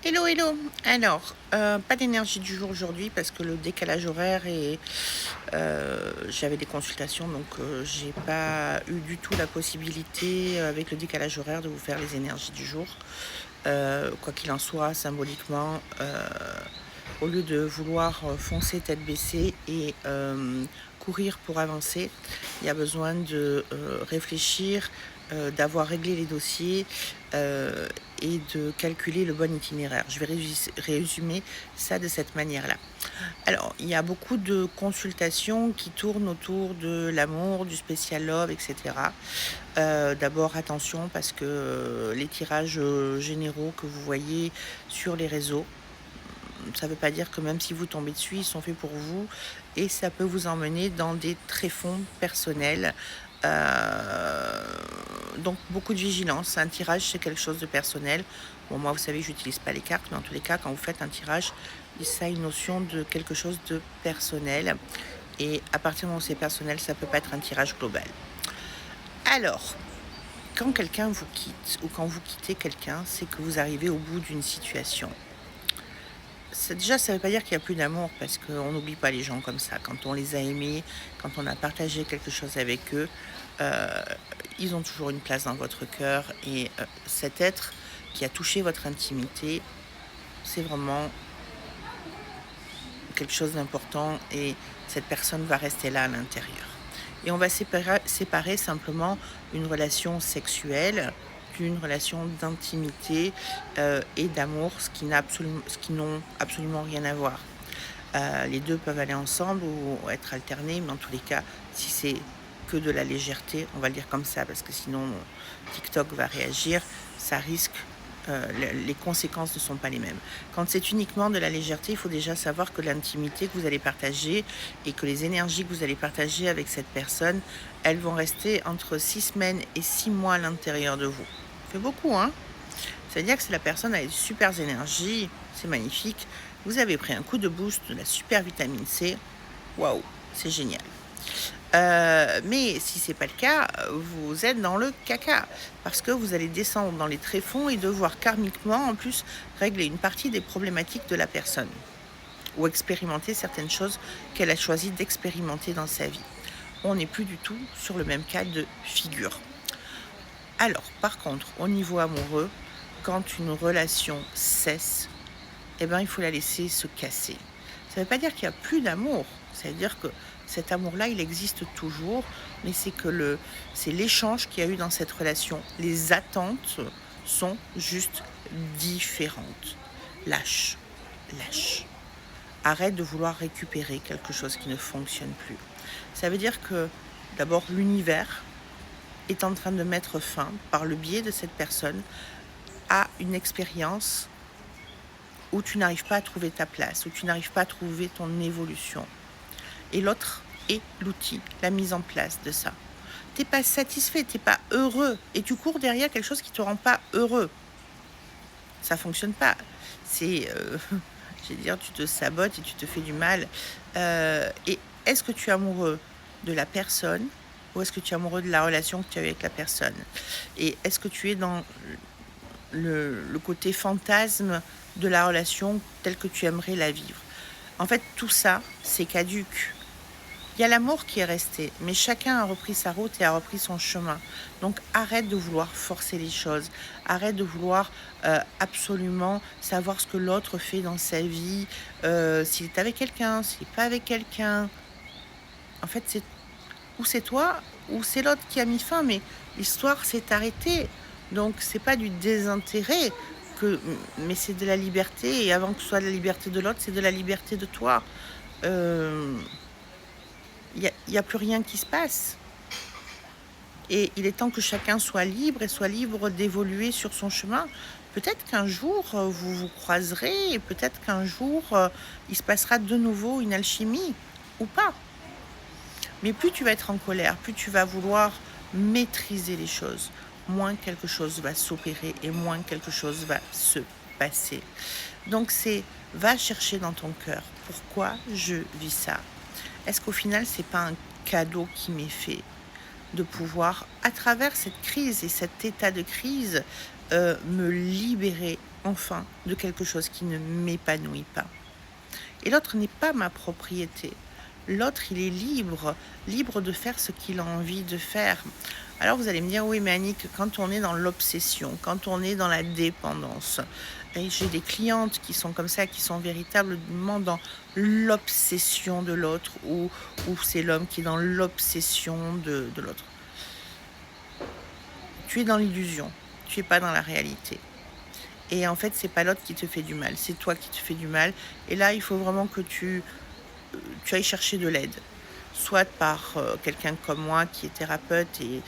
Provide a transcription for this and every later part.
Hello, hello. Alors, pas d'énergie du jour aujourd'hui parce que le décalage horaire et j'avais des consultations, donc j'ai pas eu du tout la possibilité avec le décalage horaire de vous faire les énergies du jour. Quoi qu'il en soit, symboliquement, au lieu de vouloir foncer tête baissée et courir pour avancer, il y a besoin de réfléchir, d'avoir réglé les dossiers et de calculer le bon itinéraire. Je vais résumer ça de cette manière-là. Alors, il y a beaucoup de consultations qui tournent autour de l'amour, du spécial love, etc. D'abord, attention parce que les tirages généraux que vous voyez sur les réseaux, ça ne veut pas dire que même si vous tombez dessus, ils sont faits pour vous et ça peut vous emmener dans des tréfonds personnels. Donc beaucoup de vigilance. Un tirage, c'est quelque chose de personnel. Bon, moi, vous savez, je n'utilise pas les cartes, mais en tous les cas, quand vous faites un tirage, ça a une notion de quelque chose de personnel. Et à partir du moment où c'est personnel, ça ne peut pas être un tirage global. Alors, quand quelqu'un vous quitte ou quand vous quittez quelqu'un, c'est que vous arrivez au bout d'une situation. Déjà, ça ne veut pas dire qu'il n'y a plus d'amour, parce qu'on n'oublie pas les gens comme ça. Quand on les a aimés, quand on a partagé quelque chose avec eux, euh, ils ont toujours une place dans votre cœur. Et cet être qui a touché votre intimité, c'est vraiment quelque chose d'important et cette personne va rester là à l'intérieur. Et on va séparer simplement une relation sexuelle d'une relation d'intimité et d'amour, ce qui n'ont absolument rien à voir. Les deux peuvent aller ensemble ou être alternés, mais en tous les cas, si c'est que de la légèreté, on va le dire comme ça, parce que sinon TikTok va réagir, ça risque, les conséquences ne sont pas les mêmes. Quand c'est uniquement de la légèreté, il faut déjà savoir que l'intimité que vous allez partager et que les énergies que vous allez partager avec cette personne, elles vont rester entre 6 semaines et 6 mois à l'intérieur de vous. Ça fait beaucoup, hein? C'est-à-dire que si la personne a des super énergies, c'est magnifique. Vous avez pris un coup de boost de la super vitamine C. Waouh, c'est génial. Mais si c'est pas le cas, vous êtes dans le caca parce que vous allez descendre dans les tréfonds et devoir karmiquement en plus régler une partie des problématiques de la personne ou expérimenter certaines choses qu'elle a choisi d'expérimenter dans sa vie. On n'est plus du tout sur le même cas de figure. Alors, par contre, au niveau amoureux, quand une relation cesse, il faut la laisser se casser. Ça ne veut pas dire qu'il n'y a plus d'amour. Ça veut dire que cet amour-là, il existe toujours, mais c'est l'échange qu'il y a eu dans cette relation. Les attentes sont juste différentes. Lâche, lâche. Arrête de vouloir récupérer quelque chose qui ne fonctionne plus. Ça veut dire que, d'abord, l'univers est en train de mettre fin, par le biais de cette personne, à une expérience où tu n'arrives pas à trouver ta place, où tu n'arrives pas à trouver ton évolution. Et l'autre est l'outil, la mise en place de ça. Tu n'es pas satisfait, tu n'es pas heureux, et tu cours derrière quelque chose qui ne te rend pas heureux. Ça ne fonctionne pas. C'est, je vais dire, tu te sabotes et tu te fais du mal. Et est-ce que tu es amoureux de la personne ou est-ce que tu es amoureux de la relation que tu as avec la personne? Et est-ce que tu es dans le côté fantasme de la relation telle que tu aimerais la vivre? En fait, tout ça, c'est caduque. Il y a l'amour qui est resté, mais chacun a repris sa route et a repris son chemin. Donc arrête de vouloir forcer les choses, arrête de vouloir absolument savoir ce que l'autre fait dans sa vie, s'il est avec quelqu'un, s'il n'est pas avec quelqu'un. En fait, c'est toi ou c'est l'autre qui a mis fin, mais l'histoire s'est arrêtée. Donc c'est pas du désintérêt, mais c'est de la liberté. Et avant que ce soit la liberté de l'autre, c'est de la liberté de toi. Il n'y a plus rien qui se passe. Et il est temps que chacun soit libre et soit libre d'évoluer sur son chemin. Peut-être qu'un jour, vous vous croiserez et peut-être qu'un jour, il se passera de nouveau une alchimie ou pas. Mais plus tu vas être en colère, plus tu vas vouloir maîtriser les choses, moins quelque chose va s'opérer et moins quelque chose va se passer. Donc va chercher dans ton cœur pourquoi je vis ça. Est-ce qu'au final, c'est pas un cadeau qui m'est fait de pouvoir, à travers cette crise et cet état de crise, me libérer enfin de quelque chose qui ne m'épanouit pas. Et l'autre n'est pas ma propriété. L'autre, il est libre, libre de faire ce qu'il a envie de faire. Alors vous allez me dire, oui, mais Annick, quand on est dans l'obsession, quand on est dans la dépendance, et j'ai des clientes qui sont comme ça, qui sont véritablement dans l'obsession de l'autre, ou c'est l'homme qui est dans l'obsession de l'autre. Tu es dans l'illusion, tu n'es pas dans la réalité. Et en fait, c'est pas l'autre qui te fait du mal, c'est toi qui te fais du mal. Et là, il faut vraiment que tu ailles chercher de l'aide, soit par quelqu'un comme moi qui est thérapeute et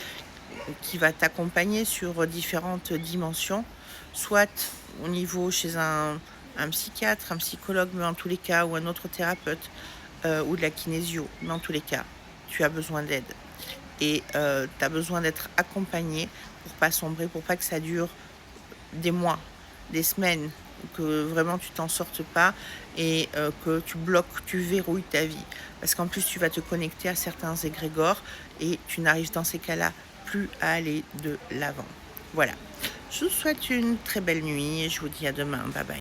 qui va t'accompagner sur différentes dimensions, soit au niveau chez un psychiatre, un psychologue, mais en tous les cas, ou un autre thérapeute, ou de la kinésio, mais en tous les cas, tu as besoin d'aide. Et tu as besoin d'être accompagné pour pas sombrer, pour pas que ça dure des mois, des semaines, que vraiment tu t'en sortes pas et que tu bloques, tu verrouilles ta vie. Parce qu'en plus, tu vas te connecter à certains égrégores et tu n'arrives dans ces cas-là plus à aller de l'avant. Voilà. Je vous souhaite une très belle nuit et je vous dis à demain. Bye bye.